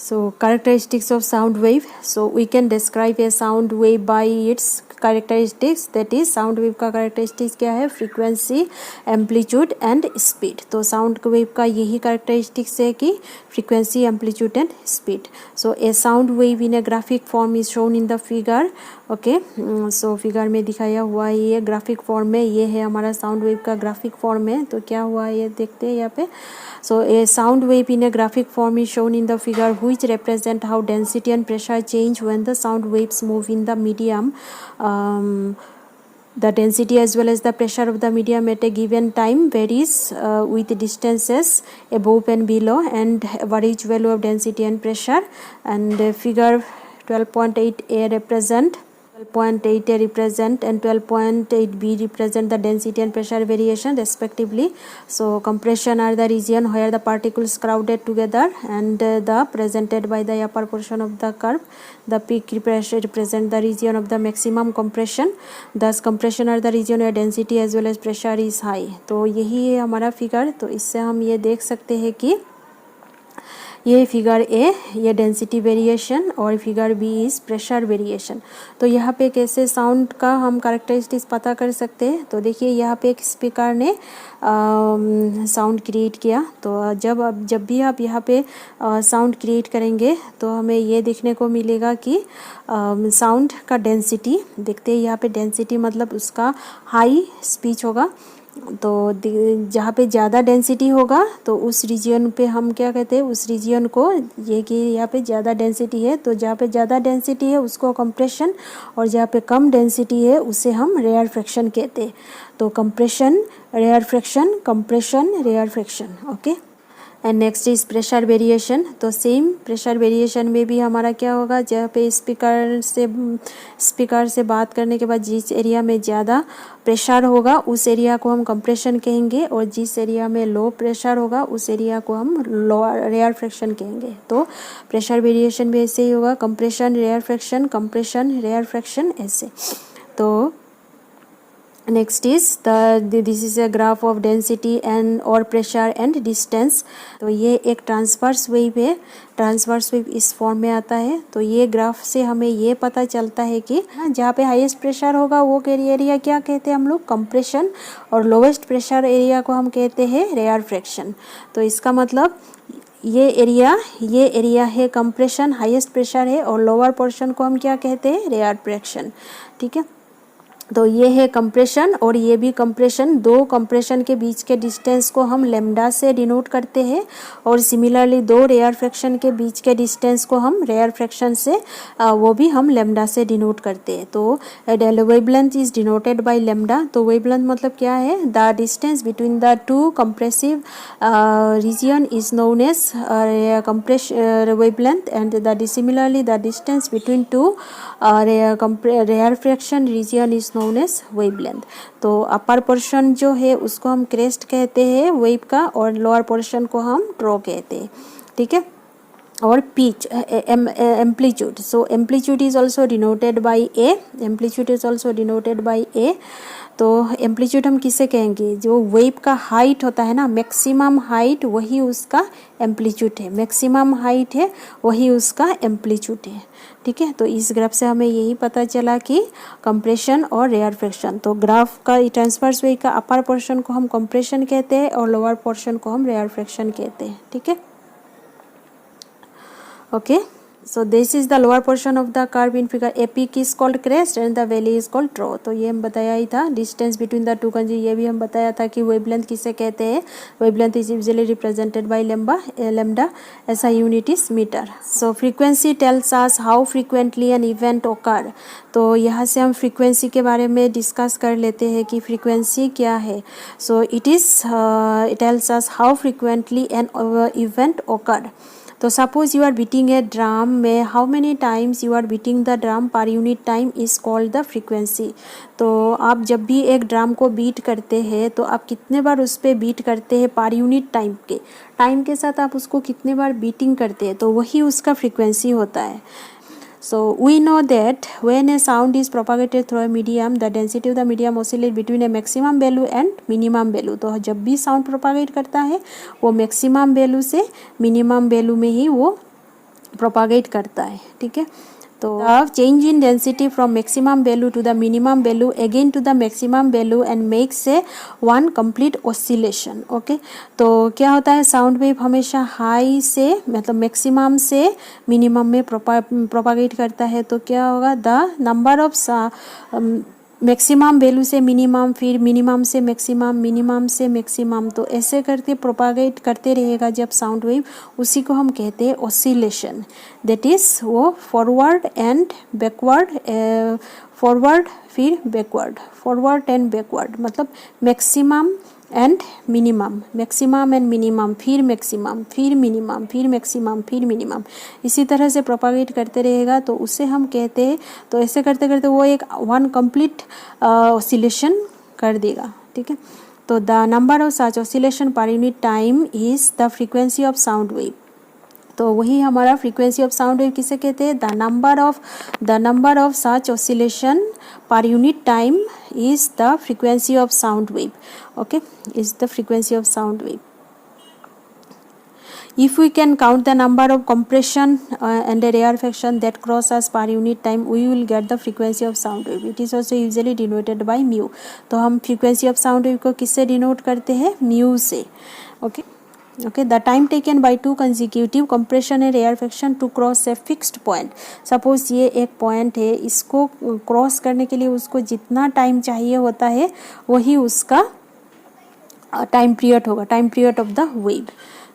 So characteristics of sound wave. So we can describe a sound wave by its characteristics. That is sound wave का characteristics क्या है? Frequency, amplitude and speed. तो sound wave का यही characteristics है कि frequency, amplitude and speed. So a sound wave in a graphic form is shown in the figure. Okay so figure में दिखाया हुआ है ये ग्राफिक फॉर्म में, ये है हमारा साउंड वेव का ग्राफिक फॉर्म में. तो क्या हुआ है ये देखते हैं यहाँ पे. So a sound wave in a graphic form is shown in the figure which represent how density and pressure change when the sound waves move in the medium. The density as well as the pressure of the medium at a given time varies with distances above and below and average value of density and pressure. And figure 12.8a represent 12.8a represent and 12.8b represent the density and pressure variation respectively. So compression are the region where the particles crowded together and the presented by the upper portion of the curve. The peak pressure represent the region of the maximum compression. Thus compression are the region where density as well as pressure is high. तो यही है हमारा figure. तो इससे हम ये देख सकते हैं कि ये फिगर ए ये डेंसिटी वेरिएशन और figure B is pressure variation. तो यहाँ पे कैसे साउंड का हम कैरेक्टरिस्टिक्स पता कर सकते हैं. तो देखिए यहाँ पे एक स्पीकर ने साउंड क्रिएट किया. तो जब भी आप यहाँ पे साउंड क्रिएट करेंगे तो हमें ये देखने को मिलेगा कि साउंड का डेंसिटी देखते हैं. यहाँ पे डेंसिटी मतलब उसका हाई स्पीच होगा. तो जहाँ पे ज़्यादा डेंसिटी होगा तो उस रीजन पे हम क्या कहते हैं, उस रीजन को ये कि यहाँ पे ज़्यादा डेंसिटी है. तो जहाँ पे ज़्यादा डेंसिटी है उसको कंप्रेशन और जहाँ पे कम डेंसिटी है उसे हम रेयर फ्रैक्शन कहते हैं. तो compression rarefaction, compression rarefaction. Okay and next is pressure variation. तो सेम प्रेशर वेरिएशन में भी हमारा क्या होगा, जहाँ पे स्पीकर से बात करने के बाद जिस एरिया में ज़्यादा प्रेशर होगा उस एरिया को हम कंप्रेशन कहेंगे और जिस एरिया में लो प्रेशर होगा उस एरिया को हम रेयर फ्रैक्शन कहेंगे. तो प्रेशर वेरिएशन भी ऐसे ही होगा, compression rarefaction, compression rarefaction ऐसे. तो next is this is a graph of density and or pressure and distance. तो ये एक ट्रांसवर्स वेव है. ट्रांसवर्स वेव इस फॉर्म में आता है. तो ये ग्राफ से हमें ये पता चलता है कि जहाँ पे हाईएस्ट प्रेशर होगा वो एरिया क्या कहते हैं हम लोग, कंप्रेशन, और लोवेस्ट प्रेशर एरिया को हम कहते हैं रेयर फ्रैक्शन. तो इसका मतलब ये एरिया है कंप्रेशन, हाईएस्ट प्रेशर है, और लोअर पोर्शन को हम क्या कहते हैं, रेयर फ्रैक्शन. ठीक है. तो ये है कंप्रेशन और ये भी कंप्रेशन. दो कंप्रेशन के बीच के डिस्टेंस को हम लेमडा से डिनोट करते हैं और सिमिलरली दो रेयर फ्रैक्शन के बीच के डिस्टेंस को हम रेयर फ्रैक्शन से वो भी हम लेमडा से डिनोट करते हैं. तो wavelength is denoted by lambda. तो वेवलेंथ मतलब क्या है, the distance between the two compressive region is known as wavelength and similarly the distance between two rarefaction region is known as wavelength. तो upper portion जो है उसको हम crest कहते हैं वेव का और लोअर पोर्शन को हम ट्रो कहते हैं. ठीक है. और pitch amplitude. So amplitude is also denoted by A. Amplitude is also denoted by A. तो एम्पलीट्यूड हम किसे कहेंगे, जो वेव का हाइट होता है ना, मैक्सिमम हाइट वही उसका एम्पलीट्यूड है. मैक्सिमम हाइट है वही उसका एम्पलीट्यूड है. ठीक है. तो इस ग्राफ से हमें यही पता चला कि कंप्रेशन और रेयर फ्रैक्शन. तो ग्राफ का ट्रांसवर्स वेव का अपर पोर्शन को हम कंप्रेशन कहते हैं और लोअर पोर्शन को हम रेयर फ्रैक्शन कहते हैं. ठीक है. Okay, so this is the lower portion of the curve in figure. A peak is called crest and the valley is called trough. तो ये हम बताया ही था. डिस्टेंस बिटवीन द टू कंजी ये भी हम बताया था कि वेवलेंथ किसे कहते हैं. Wavelength is usually represented by lambda. SI unit is metre. So frequency tells us how frequently an event occur. तो यहाँ से हम फ्रीक्वेंसी के बारे में डिस्कस कर लेते हैं कि फ्रीक्वेंसी क्या है. So it tells us how frequently an event occur. तो suppose you are beating a drum में how many times you are beating the drum per unit time is called the frequency. तो आप जब भी एक drum को beat करते हैं तो आप कितने बार उस पर बीट करते हैं पर यूनिट टाइम के साथ आप उसको कितने बार बीटिंग करते हैं, तो वही उसका फ्रीक्वेंसी होता है. So we know that when a sound is propagated through a medium, the density of the medium oscillates between a maximum value and minimum value. तो जब भी साउंड प्रोपागेट करता है वो मैक्सिमम वैल्यू से मिनिमम वैल्यू में ही वो प्रोपागेट करता है, ठीक है। तो change in density from maximum value to the minimum value again to the maximum value and makes a one complete oscillation, okay. तो क्या होता है, साउंड वेव हमेशा हाई से मतलब मैक्सिमम से मिनिमम में प्रोपागेट करता है। तो क्या होगा, the number of maximum value से मिनिमम, फिर मिनिमम से मैक्सिमम, मिनिमम से मैक्सिमम, तो ऐसे करके प्रोपागेट करते रहेगा जब साउंड वेव, उसी को हम कहते हैं ऑसिलेशन। दैट इज़ वो फॉरवर्ड एंड बैकवर्ड, फॉरवर्ड फिर बैकवर्ड, फॉरवर्ड एंड बैकवर्ड, मतलब maximum and minimum, maximum and minimum, फिर मैक्सिमम, फिर मिनिमम, फिर मैक्सिमम, फिर मिनिमम, इसी तरह से प्रोपागेट करते रहेगा। तो उसे हम कहते हैं, तो ऐसे करते करते वो एक वन कंप्लीट ऑसिलेशन कर देगा, ठीक है। तो the number of such oscillation पर unit time is the frequency of sound wave. तो वही हमारा फ्रीक्वेंसी ऑफ साउंड वेव किसे कहते हैं, the number of such oscillation पर unit time is the frequency of sound wave, okay, is the frequency of sound wave. If we can count the number of compression and a rarefaction that cross us per unit time, we will get the frequency of sound wave. It is also usually denoted by mu. तो हम frequency of sound wave को किससे denote करते हैं, mu से, okay. Okay, the time taken by two consecutive compression and rarefaction to cross a fixed point. Suppose ये एक point है, इसको क्रॉस करने के लिए उसको जितना टाइम चाहिए होता है वही उसका टाइम पीरियड होगा, time period of the wave.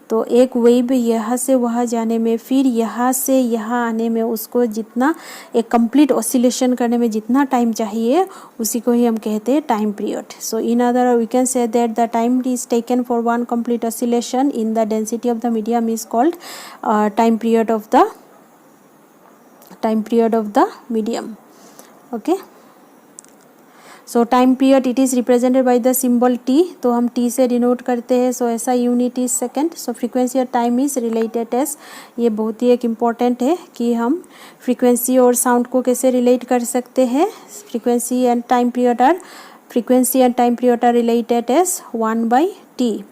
तो एक वेव यहाँ से वहाँ जाने में, फिर यहाँ से यहाँ आने में, उसको जितना एक कंप्लीट ऑसिलेशन करने में जितना टाइम चाहिए उसी को ही हम कहते हैं time period. So in other we can say that the time is taken for one complete oscillation in the density of the medium is called time period of the medium, okay. So time period it is represented by the symbol T, तो हम T से denote करते हैं। So ऐसा unit is second. So frequency और time is related as, ये बहुत ही एक इम्पॉर्टेंट है कि हम फ्रीक्वेंसी और साउंड को कैसे रिलेट कर सकते हैं। Frequency and time period are related as 1/T,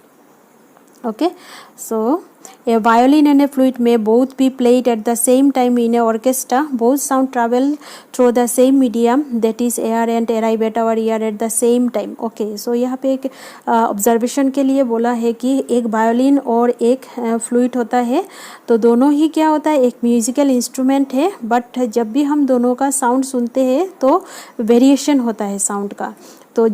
okay. So a violin and a flute may both be played at the same time in a orchestra. Both sound travel through the same medium, that is air, and arrive at our ear at the same time, okay. So यहाँ पे एक observation के लिए बोला है कि एक violin और एक फ्लूट होता है, तो दोनों ही क्या होता है, एक म्यूजिकल इंस्ट्रूमेंट है, बट जब भी हम दोनों का साउंड सुनते हैं तो वेरिएशन होता है साउंड का। तो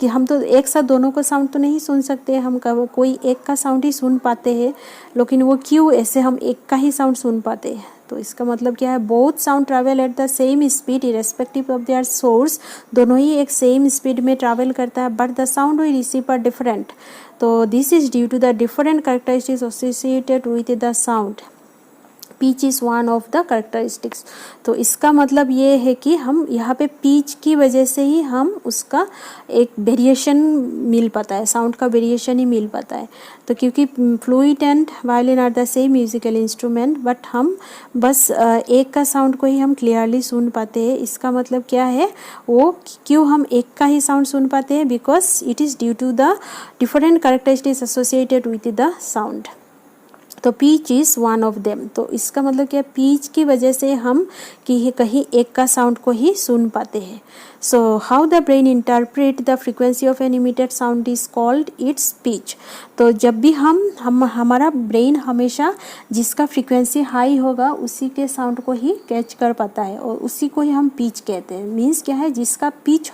कि हम तो एक साथ दोनों का साउंड तो नहीं सुन सकते, हम कोई एक का साउंड ही सुन पाते हैं, लेकिन वो क्यों ऐसे हम एक का ही साउंड सुन पाते हैं। तो इसका मतलब क्या है, both sound travel at the same speed irrespective of their source, दोनों ही एक सेम स्पीड में ट्रैवल करता है, but the sound we receive are different. तो this is due to the different characteristics associated with the sound. Pitch is one of the characteristics. तो इसका मतलब ये है कि हम यहाँ पे पीच की वजह से ही हम उसका एक वेरिएशन मिल पाता है, साउंड का वेरिएशन ही मिल पाता है। तो क्योंकि flute and violin are the same musical instrument, but हम बस एक का साउंड को ही हम क्लियरली सुन पाते हैं। इसका मतलब क्या है, वो क्यों हम एक का ही साउंड सुन पाते हैं, because it is due to the different characteristics associated with the sound. तो pitch is one of them. तो इसका मतलब क्या, पीच की वजह से हम कि कहीं एक का साउंड को ही सुन पाते हैं। So how the brain interpret the frequency of an emitted sound is called its pitch. तो जब भी हमारा ब्रेन हमेशा जिसका फ्रीक्वेंसी हाई होगा उसी के साउंड को ही कैच कर पाता है, और उसी को ही हम पीच कहते हैं। मीन्स क्या है, जिसका पीच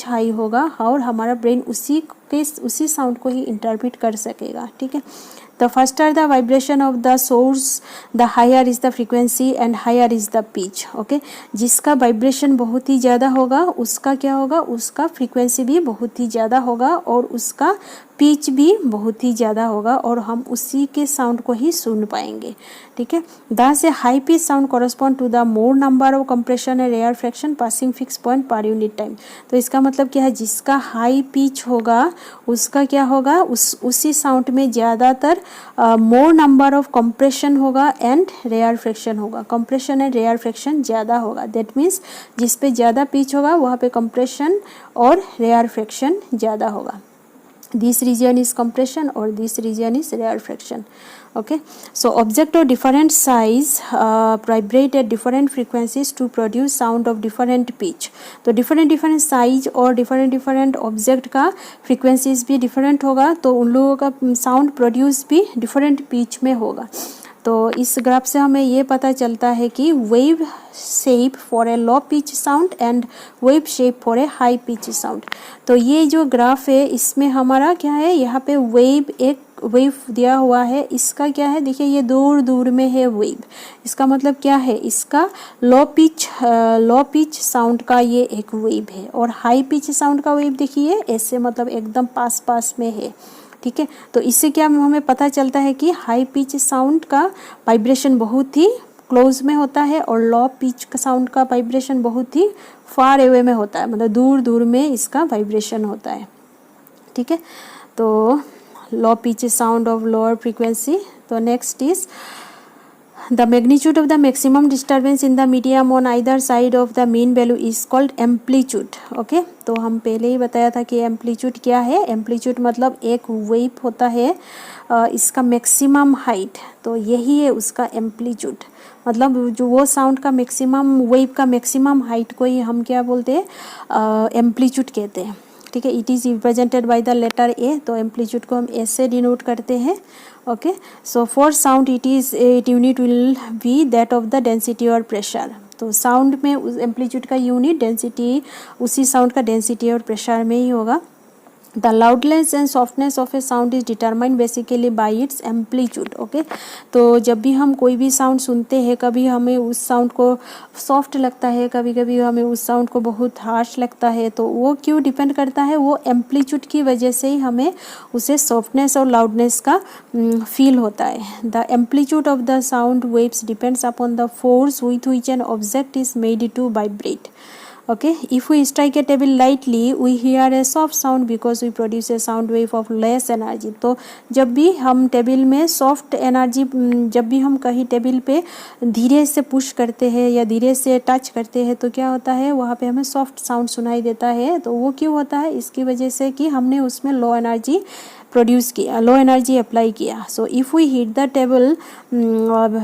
हाई होगा और हमारा ब्रेन उसी साउंड को ही इंटरप्रेट कर सकेगा, ठीक है। The faster the vibration of the source, the higher is the frequency and higher is the pitch, okay. जिसका वाइब्रेशन बहुत ही ज़्यादा होगा उसका क्या होगा, उसका फ्रीक्वेंसी भी बहुत ही ज़्यादा होगा और उसका पिच भी बहुत ही ज़्यादा होगा, और हम उसी के साउंड को ही सुन पाएंगे, ठीक है। Thus a high pitch sound correspond to the more number of compression and rarefaction passing fixed point per unit time। तो इसका मतलब क्या है, जिसका हाई पिच होगा उसका क्या होगा, उसी साउंड में ज़्यादातर मोर नंबर ऑफ कंप्रेशन होगा एंड रेयरफेक्शन होगा। कंप्रेशन एंड रेयरफेक्शन ज़्यादा होगा, दैट मीन्स जिस पे ज़्यादा पिच होगा वहाँ पे कंप्रेशन और रेयरफेक्शन ज़्यादा होगा। this region is compression or this region is rarefaction. Okay, so object of different size vibrate at different frequencies to produce sound of different pitch. तो different size और different object का frequencies भी different होगा, तो उन लोगों का sound produce भी different pitch में होगा. तो इस ग्राफ से हमें ये पता चलता है कि wave shape for a low pitch sound and wave shape for a high pitch sound. तो ये जो ग्राफ है इसमें हमारा क्या है, यहाँ पे एक वेव दिया हुआ है, इसका क्या है देखिए, ये दूर दूर में है वेव. इसका मतलब क्या है, इसका लो पिच साउंड का ये एक वेव है, और हाई पिच साउंड का वेव देखिए ऐसे मतलब एकदम पास में है. ठीक है, तो इससे क्या हमें पता चलता है कि हाई पिच साउंड का वाइब्रेशन बहुत ही क्लोज में होता है और लो पिच का साउंड का वाइब्रेशन बहुत ही फार अवे में होता है, मतलब दूर दूर में इसका वाइब्रेशन होता है. ठीक है, तो low pitch sound of lower frequency. तो next is the magnitude of the maximum disturbance in the medium on either side of the mean value is called amplitude. okay, तो हम पहले ही बताया था कि amplitude क्या है. amplitude मतलब एक वेव होता है, इसका मैक्सिमम हाइट, तो यही है उसका amplitude. मतलब जो वो साउंड का मैक्सिमम वेव का मैक्सिमम हाइट को ही हम क्या बोलते हैं, amplitude कहते हैं. ठीक है, it is represented by the letter A, तो एम्पलीट्यूड को हम ऐसे डिनोट करते हैं. Okay, so for sound it unit will be that of the density और प्रेशर. तो साउंड में उस एम्पलीट्यूड का यूनिट डेंसिटी, उसी साउंड का डेंसिटी और प्रेशर में ही होगा. The loudness and softness of a sound is determined basically by its amplitude. okay, तो जब भी हम कोई भी साउंड सुनते हैं, कभी हमें उस साउंड को सॉफ्ट लगता है, कभी कभी हमें उस साउंड को बहुत हार्श लगता है, तो वो क्यों डिपेंड करता है, वो एम्पलीट्यूड की वजह से ही हमें उसे सॉफ्टनेस और लाउडनेस का फील होता है. The amplitude of the sound waves depends upon the force with which an object is made to vibrate. okay, if we strike a table lightly we hear a soft sound because we produce a sound wave of less energy. तो जब भी हम table में soft energy, जब भी हम कहीं table पे धीरे से पुश करते हैं या धीरे से टच करते हैं, तो क्या होता है, वहाँ पे हमें सॉफ्ट साउंड सुनाई देता है. तो वो क्यों होता है, इसकी वजह से कि हमने उसमें लो एनर्जी प्रोड्यूस किया, लो एनर्जी अप्लाई किया. So if we hit the table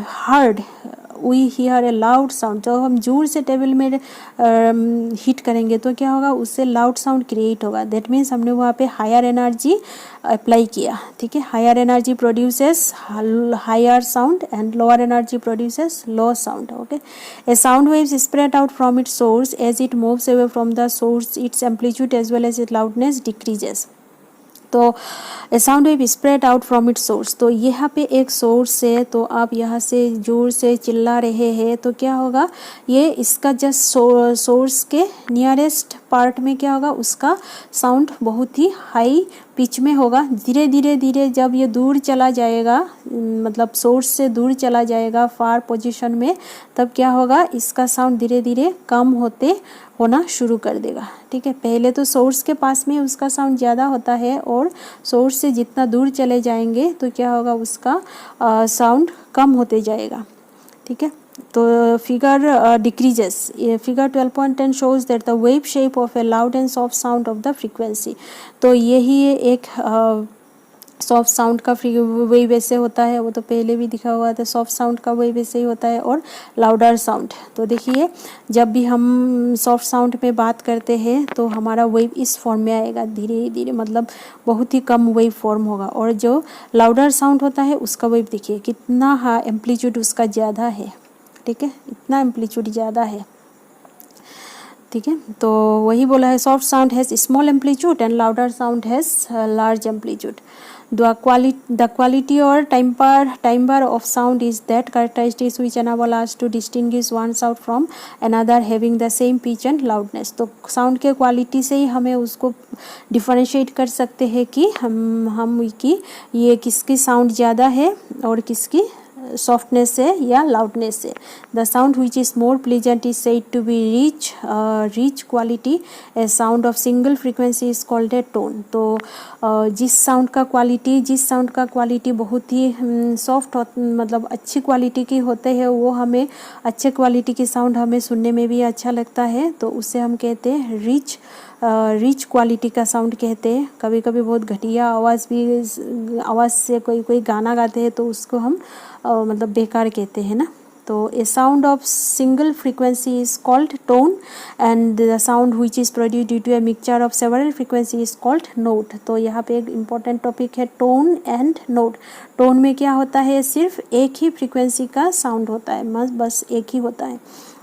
hard we hear a loud sound. जब हम जोर से टेबल में हिट करेंगे तो क्या होगा, उससे लाउड साउंड क्रिएट होगा. दैट मीन्स हमने वहाँ पे हायर एनर्जी अप्लाई किया. ठीक है, higher energy produces higher sound and lower energy produces low sound. Okay, a sound waves spread out from its source as it moves away from the source its amplitude as well as it loudness decreases. तो sound wave spread out from it source. तो यहाँ पे एक source है, तो आप यहाँ से जोर से चिल्ला रहे हैं, तो क्या होगा, ये इसका जस्ट सोर्स के नियरेस्ट पार्ट में क्या होगा, उसका साउंड बहुत ही हाई पिच में होगा. धीरे धीरे जब ये दूर चला जाएगा, मतलब सोर्स से दूर चला जाएगा फार पोजीशन में, तब क्या होगा, इसका साउंड धीरे धीरे कम होना शुरू कर देगा. ठीक है, पहले तो सोर्स के पास में उसका साउंड ज़्यादा होता है, और सोर्स से जितना दूर चले जाएंगे तो क्या होगा, उसका साउंड कम होते जाएगा. ठीक है, तो figure decreases. Figure 12.10 shows that the wave shape of A loud and soft sound of the frequency. तो यही एक सॉफ्ट साउंड का वेव ऐसे होता है, वो तो पहले भी दिखा हुआ था. सॉफ्ट साउंड का वेव ऐसे ही होता है, और लाउडर साउंड. तो देखिए, जब भी हम सॉफ्ट साउंड में बात करते हैं तो हमारा वेव इस फॉर्म में आएगा, धीरे धीरे, मतलब बहुत ही कम वेव फॉर्म होगा. और जो लाउडर साउंड होता है उसका वेव देखिए कितना एम्पलीट्यूड उसका ज़्यादा है. ठीक है, इतना एम्पलीट्यूड ज़्यादा है. ठीक है, तो वही बोला है, soft sound has small amplitude and louder sound has large amplitude. The quality or timbre of sound is that characteristics which enable us to distinguish one sound from another having the same pitch and loudness. तो sound के quality से ही हमें उसको differentiate कर सकते हैं कि हम कि ये किसकी साउंड ज़्यादा है और किसकी सॉफ्टनेस है या लाउडनेस है। The sound which is more pleasant is said to be rich quality. A sound of single frequency is called a tone. तो जिस साउंड का क्वालिटी बहुत ही सॉफ्ट मतलब अच्छी क्वालिटी की होते हैं, वो हमें अच्छे क्वालिटी की साउंड हमें सुनने में भी अच्छा लगता है, तो उससे हम कहते हैं रिच क्वालिटी का साउंड कहते हैं। कभी कभी बहुत घटिया आवाज़ से कोई गाना गाते हैं तो उसको हम मतलब बेकार कहते हैं ना। तो a sound of single frequency is called tone and the sound which is produce due to a mixture of several frequency is called note. तो यहाँ पे एक इम्पॉर्टेंट टॉपिक है टोन एंड नोट। टोन में क्या होता है, सिर्फ एक ही फ्रीक्वेंसी का साउंड होता है, बस एक ही होता है।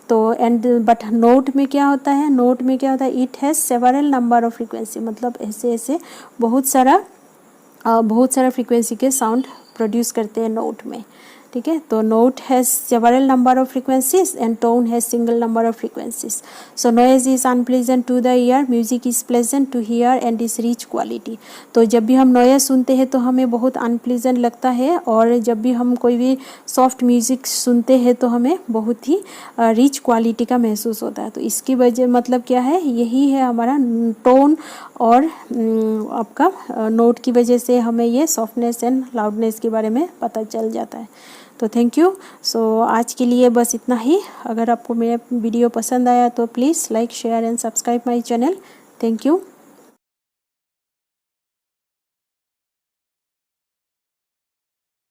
तो एंड बट नोट में क्या होता है, it has several number of frequency, मतलब ऐसे बहुत सारा फ्रीक्वेंसी के साउंड प्रोड्यूस करते हैं नोट में। ठीक है, तो note has several number of frequencies and tone has single number of frequencies. So noise is unpleasant to the ear, music is pleasant to hear and is rich quality. तो जब भी हम नॉइज सुनते हैं तो हमें बहुत अनप्लीजेंट लगता है, और जब भी हम कोई भी सॉफ्ट म्यूजिक सुनते हैं तो हमें बहुत ही रिच क्वालिटी का महसूस होता है। तो इसकी वजह मतलब क्या है, यही है हमारा टोन और आपका नोट की वजह से हमें ये सॉफ्टनेस एंड लाउडनेस के बारे में पता चल जाता है। तो थैंक यू। सो आज के लिए बस इतना ही। अगर आपको मेरा वीडियो पसंद आया तो please like share and subscribe my channel. Thank you.